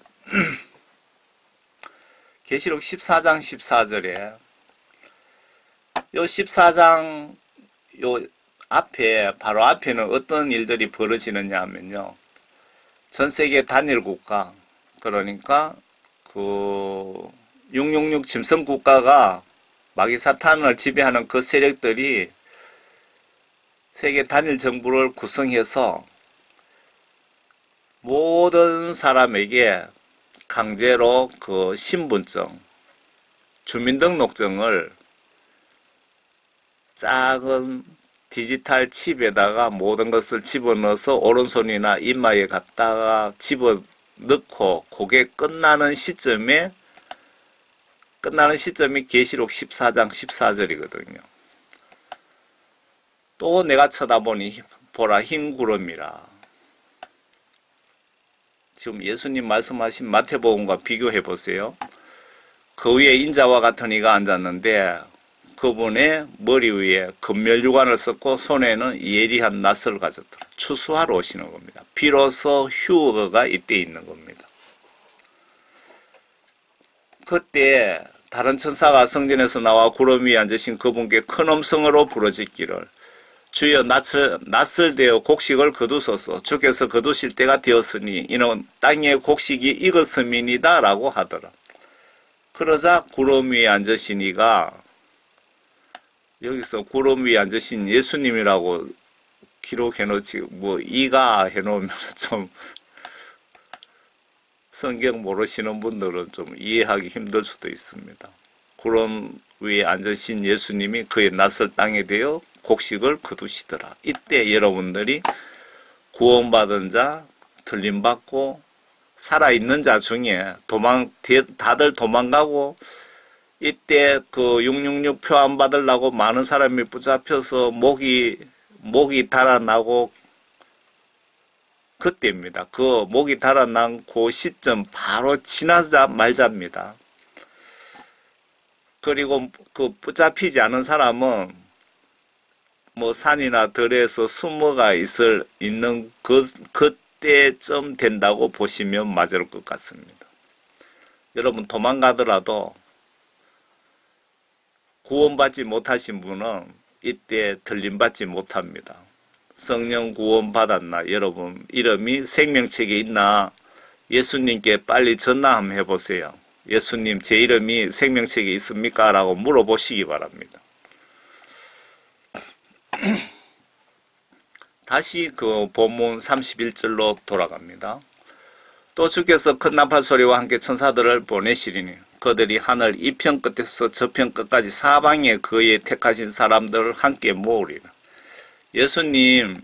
계시록 14장 14절에 요 14장 요 앞에 바로 앞에는 어떤 일들이 벌어지느냐 하면요. 전 세계 단일 국가 그러니까 그 666 짐승 국가가 마귀 사탄을 지배하는 그 세력들이 세계 단일 정부를 구성해서 모든 사람에게 강제로 그 신분증, 주민등록증을 작은 디지털 칩에다가 모든 것을 집어넣어서 오른손이나 이마에 갖다가 집어넣고 그게 끝나는 시점이 계시록 14장 14절이거든요. 또 내가 쳐다보니 보라 흰 구름이라. 지금 예수님 말씀하신 마태복음과 비교해 보세요. 그 위에 인자와 같은 이가 앉았는데 그분의 머리 위에 금멸유관을 썼고 손에는 예리한 낫을 가졌더라. 추수하러 오시는 겁니다. 비로소 휴거가 이때 있는 겁니다. 그때 다른 천사가 성전에서 나와 구름 위에 앉으신 그분께 큰 음성으로 부르짖기를 주여 낫을 대어 곡식을 거두소서. 주께서 거두실 때가 되었으니 이는 땅의 곡식이 익었음이니이다 라고 하더라. 그러자 구름 위에 앉으신 이가 여기서 구름 위에 앉으신 예수님이라고 기록해놓지 뭐 이가 해놓으면 좀 성경 모르시는 분들은 좀 이해하기 힘들 수도 있습니다. 구름 위에 앉으신 예수님이 그의 낯을 땅에 대어 곡식을 거두시더라. 이때 여러분들이 구원받은 자, 들림받고 살아있는 자 중에 다들 도망가고 이때 그 666 표안 받으려고 많은 사람이 붙잡혀서 목이 달아나고 그때입니다. 그 목이 달아난 그 시점 바로 지나자 말자입니다. 그리고 그 붙잡히지 않은 사람은 뭐 산이나 들에서 숨어가 있는 그때쯤 된다고 보시면 맞을 것 같습니다. 여러분 도망가더라도 구원받지 못하신 분은 이때 들림받지 못합니다. 성령 구원받았나? 여러분 이름이 생명책에 있나? 예수님께 빨리 전화 한번 해보세요. 예수님 제 이름이 생명책에 있습니까? 라고 물어보시기 바랍니다. 다시 그 본문 31절로 돌아갑니다. 또 주께서 큰 나팔 소리와 함께 천사들을 보내시리니 그들이 하늘 이편 끝에서 저편 끝까지 사방에 그의 택하신 사람들을 함께 모으리라. 예수님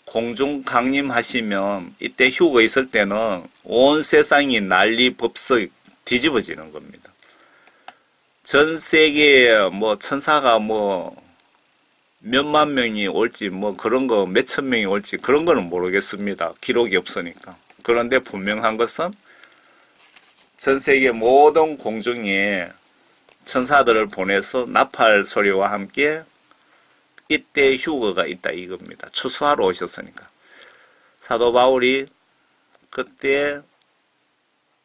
공중 강림하시면 이때 휴거 있을 때는 온 세상이 난리 법석 뒤집어지는 겁니다. 전 세계에 뭐 천사가 뭐 몇만 명이 올지 뭐 그런 거 몇천 명이 올지 그런 거는 모르겠습니다. 기록이 없으니까. 그런데 분명한 것은 전 세계 모든 공중에 천사들을 보내서 나팔 소리와 함께 이때 휴거가 있다 이겁니다. 추수하러 오셨으니까. 사도 바울이 그때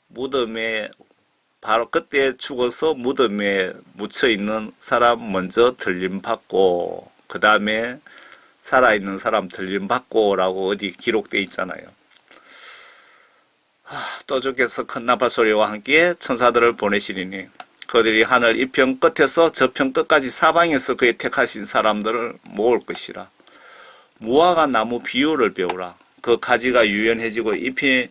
무덤에 바로 그때 죽어서 무덤에 묻혀있는 사람 먼저 들림받고 그 다음에 살아있는 사람 들림받고 라고 어디 기록되어 있잖아요. 또 주께서 큰 나팔 소리와 함께 천사들을 보내시리니 그들이 하늘 이편 끝에서 저편 끝까지 사방에서 그의 택하신 사람들을 모을 것이라. 무화과 나무 비유를 배우라. 그 가지가 유연해지고 잎이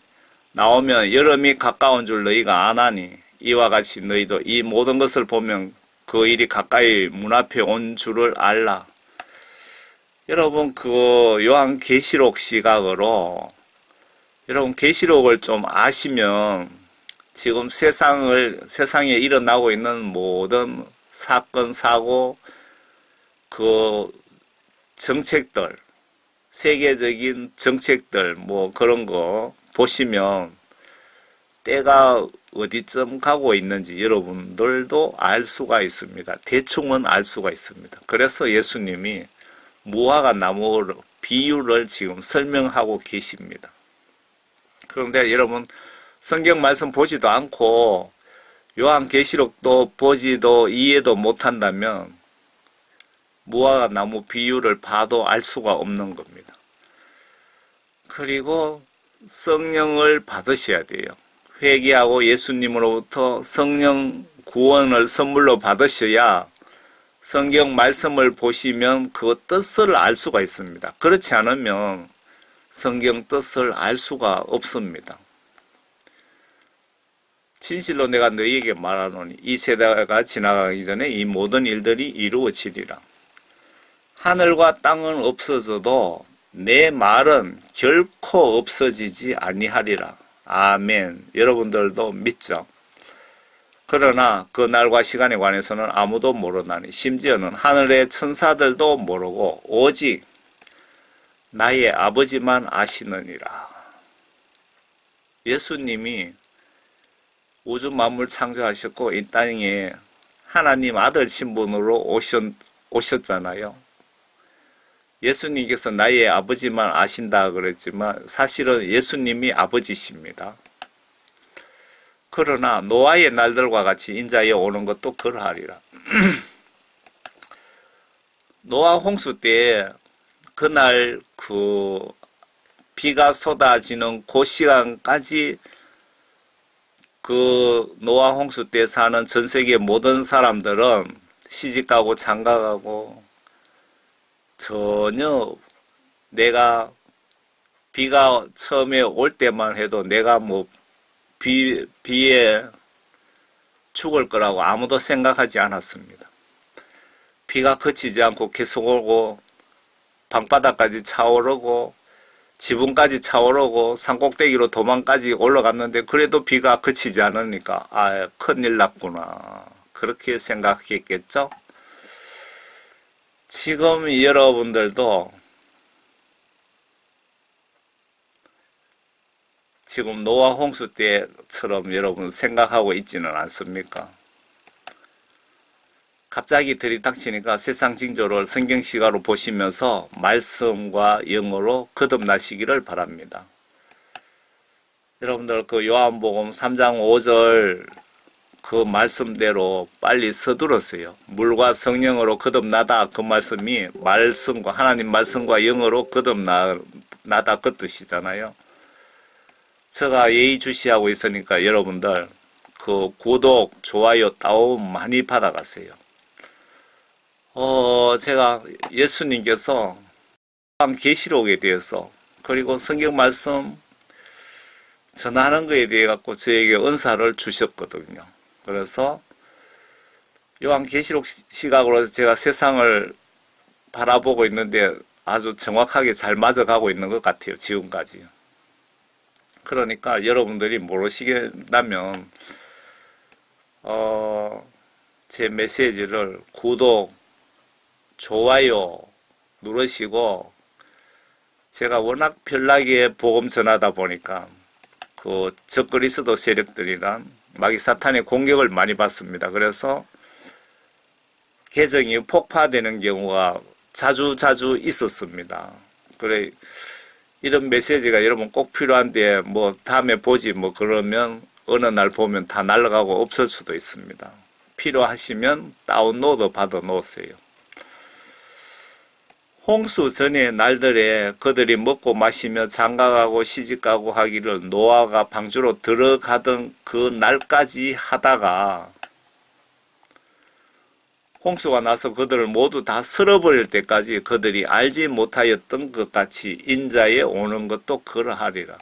나오면 여름이 가까운 줄 너희가 아나니 이와 같이 너희도 이 모든 것을 보면 그 일이 가까이 문 앞에 온 줄을 알라. 여러분 그 요한계시록 시각으로 여러분 계시록을 좀 아시면 지금 세상에 일어나고 있는 모든 사건 사고 그 정책들 세계적인 정책들 뭐 그런 거 보시면 때가 어디쯤 가고 있는지 여러분들도 알 수가 있습니다. 대충은 알 수가 있습니다. 그래서 예수님이 무화과 나무 비유를 지금 설명하고 계십니다. 그런데 여러분 성경 말씀 보지도 않고 요한계시록도 보지도 이해도 못한다면 무화과 나무 비유를 봐도 알 수가 없는 겁니다. 그리고 성령을 받으셔야 돼요. 회개하고 예수님으로부터 성령 구원을 선물로 받으셔야 성경 말씀을 보시면 그 뜻을 알 수가 있습니다. 그렇지 않으면 성경 뜻을 알 수가 없습니다. 진실로 내가 너희에게 말하노니 이 세대가 지나가기 전에 이 모든 일들이 이루어지리라. 하늘과 땅은 없어져도 내 말은 결코 없어지지 아니하리라. 아멘. 여러분들도 믿죠? 그러나 그 날과 시간에 관해서는 아무도 모르나니 심지어는 하늘의 천사들도 모르고 오직 나의 아버지만 아시느니라. 예수님이 우주 만물 창조하셨고 이 땅에 하나님 아들 신분으로 오셨잖아요. 예수님께서 나의 아버지만 아신다 그랬지만 사실은 예수님이 아버지십니다. 그러나 노아의 날들과 같이 인자에 오는 것도 그러하리라. 노아 홍수 때 그날 비가 쏟아지는 그 시간까지 그 노아 홍수 때 사는 전 세계 모든 사람들은 시집가고 장가가고 전혀 내가 비가 처음에 올 때만 해도 내가 비에 죽을 거라고 아무도 생각하지 않았습니다. 비가 그치지 않고 계속 오고 방바닥까지 차오르고 지붕까지 차오르고 산꼭대기로 도망까지 올라갔는데 그래도 비가 그치지 않으니까 큰일 났구나 그렇게 생각했겠죠. 지금 여러분들도 지금 노아 홍수 때처럼 여러분 생각하고 있지는 않습니까? 갑자기 들이닥치니까 세상 징조를 성경 시가로 보시면서 말씀과 영어로 거듭나시기를 바랍니다. 여러분들 그 요한복음 3장 5절 그 말씀대로 빨리 서두르세요. 물과 성령으로 거듭나다 그 말씀이 말씀과 하나님 말씀과 영어로 거듭나다 그 뜻이잖아요. 제가 예의주시하고 있으니까 여러분들 그 구독, 좋아요, 다운 많이 받아가세요. 제가 예수님께서 계시록에 대해서 그리고 성경 말씀 전하는 것에 대해 갖고 저에게 은사를 주셨거든요. 그래서 요한계시록 시각으로 제가 세상을 바라보고 있는데 아주 정확하게 잘 맞아가고 있는 것 같아요. 지금까지. 그러니까 여러분들이 모르시겠다면 제 메시지를 구독, 좋아요 누르시고 제가 워낙 편하게 복음 전하다 보니까 그 적그리스도 세력들이란 마귀 사탄의 공격을 많이 받습니다. 그래서 계정이 폭파되는 경우가 자주 있었습니다. 그래 이런 메시지가 여러분 꼭 필요한데 다음에 보지 그러면 어느 날 보면 다 날아가고 없을 수도 있습니다. 필요하시면 다운로드 받아 놓으세요. 홍수 전의 날들에 그들이 먹고 마시며 장가가고 시집가고 하기를 노아가 방주로 들어가던 그 날까지 하다가 홍수가 나서 그들을 모두 다 쓸어버릴 때까지 그들이 알지 못하였던 것 같이 인자에 오는 것도 그러하리라.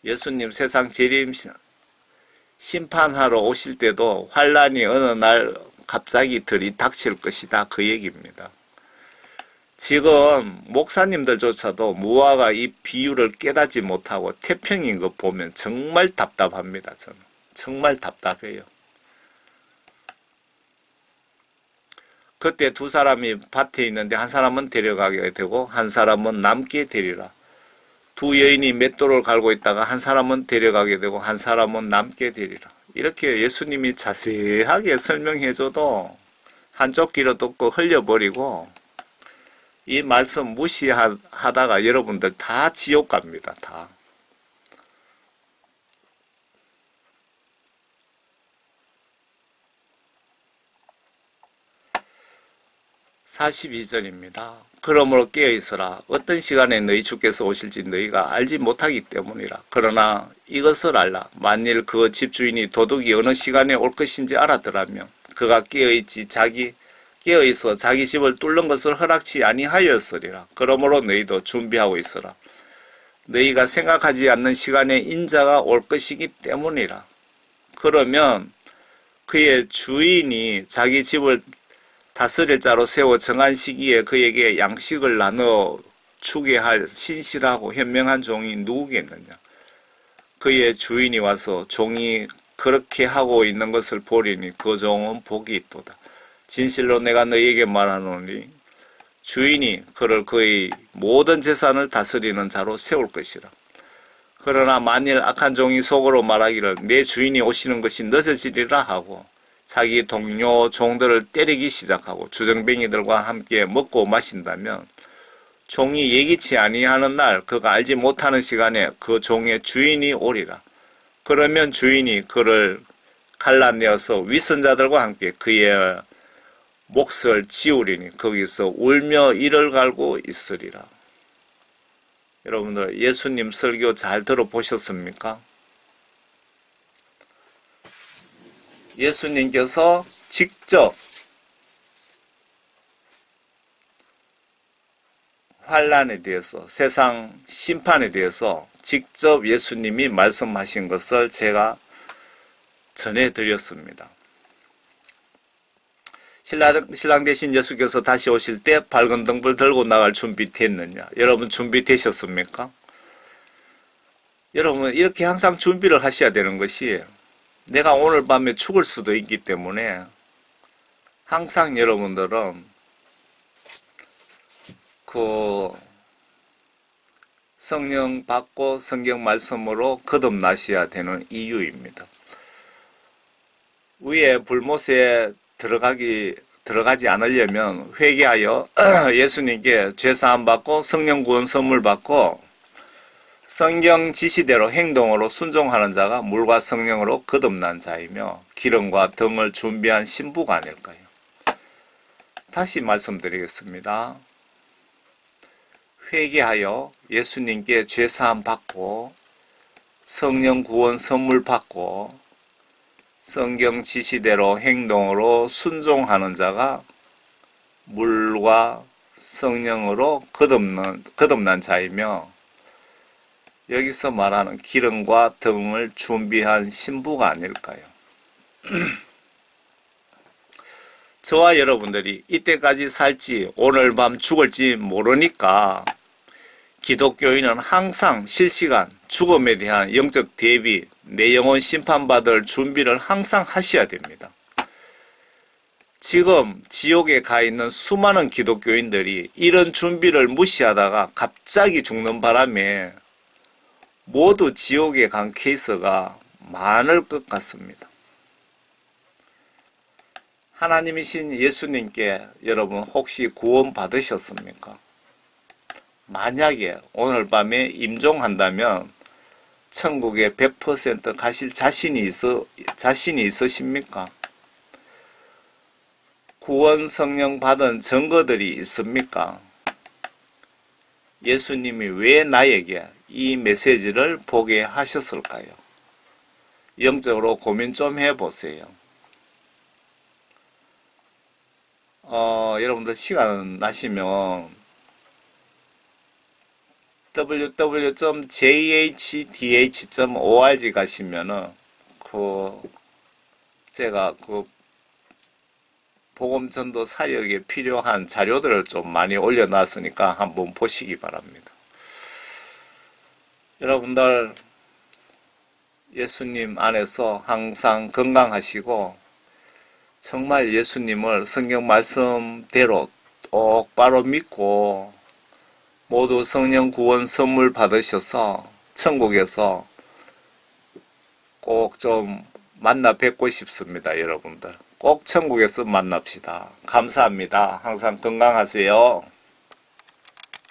예수님 세상 재림 심판하러 오실 때도 환란이 어느 날 갑자기 들이닥칠 것이다 그 얘기입니다. 지금 목사님들조차도 무화과 이 비유를 깨닫지 못하고 태평인 거 보면 정말 답답합니다. 저는 정말 답답해요. 그때 두 사람이 밭에 있는데 한 사람은 데려가게 되고 한 사람은 남게 되리라. 두 여인이 맷돌을 갈고 있다가 한 사람은 데려가게 되고 한 사람은 남게 되리라. 이렇게 예수님이 자세하게 설명해줘도 한쪽 귀로 듣고 흘려버리고 이 말씀 무시하다가 여러분들 다 지옥 갑니다. 다. 42절입니다. 그러므로 깨어있으라. 어떤 시간에 너희 주께서 오실지 너희가 알지 못하기 때문이라. 그러나 이것을 알라. 만일 그 집주인이 도둑이 어느 시간에 올 것인지 알았더라면 그가 깨어있어 자기 집을 뚫는 것을 허락치 아니하였으리라. 그러므로 너희도 준비하고 있으라. 너희가 생각하지 않는 시간에 인자가 올 것이기 때문이라. 그러면 그의 주인이 자기 집을 다스릴 자로 세워 정한 시기에 그에게 양식을 나눠 주게 할 신실하고 현명한 종이 누구겠느냐. 그의 주인이 와서 종이 그렇게 하고 있는 것을 보리니 그 종은 복이 있도다. 진실로 내가 너희에게 말하노니 주인이 그를 그의 모든 재산을 다스리는 자로 세울 것이라. 그러나 만일 악한 종이 속으로 말하기를 내 주인이 오시는 것이 늦어지리라 하고 자기 동료 종들을 때리기 시작하고 주정뱅이들과 함께 먹고 마신다면 종이 예기치 아니하는 날 그가 알지 못하는 시간에 그 종의 주인이 오리라. 그러면 주인이 그를 갈라내어서 윗선자들과 함께 그의 몫을 지우리니 거기서 울며 이를 갈고 있으리라. 여러분들 예수님 설교 잘 들어보셨습니까? 예수님께서 직접 환난에 대해서 세상 심판에 대해서 직접 예수님이 말씀하신 것을 제가 전해드렸습니다. 신랑 되신 예수께서 다시 오실 때 밝은 등불 들고 나갈 준비 됐느냐? 여러분 준비되셨습니까? 여러분 이렇게 항상 준비를 하셔야 되는 것이 내가 오늘 밤에 죽을 수도 있기 때문에 항상 여러분들은 그 성령 받고 성경 말씀으로 거듭나셔야 되는 이유입니다. 위에 불못에 들어가지 않으려면 회개하여 예수님께 죄사함 받고 성령 구원 선물 받고 성경 지시대로 행동으로 순종하는 자가 물과 성령으로 거듭난 자이며 기름과 등을 준비한 신부가 아닐까요? 다시 말씀드리겠습니다. 회개하여 예수님께 죄사함 받고 성령 구원 선물 받고 성경 지시대로 행동으로 순종하는 자가 물과 성령으로 거듭난 자이며 여기서 말하는 기름과 등을 준비한 신부가 아닐까요? 저와 여러분들이 이때까지 살지 오늘 밤 죽을지 모르니까 기독교인은 항상 실시간 죽음에 대한 영적 대비, 내 영혼 심판받을 준비를 항상 하셔야 됩니다. 지금 지옥에 가 있는 수많은 기독교인들이 이런 준비를 무시하다가 갑자기 죽는 바람에 모두 지옥에 간 케이스가 많을 것 같습니다. 하나님이신 예수님께 여러분 혹시 구원 받으셨습니까? 만약에 오늘 밤에 임종한다면 천국에 100% 가실 자신이 있으십니까? 구원 성령 받은 증거들이 있습니까? 예수님이 왜 나에게 이 메시지를 보게 하셨을까요? 영적으로 고민 좀 해보세요. 여러분들 시간 나시면 www.jhdh.org 가시면은 제가 복음 전도 사역에 필요한 자료들을 좀 많이 올려놨으니까 한번 보시기 바랍니다. 여러분들 예수님 안에서 항상 건강하시고 정말 예수님을 성경 말씀대로 똑바로 믿고 모두 성령 구원 선물 받으셔서 천국에서 꼭 좀 만나 뵙고 싶습니다. 여러분들 꼭 천국에서 만납시다. 감사합니다. 항상 건강하세요.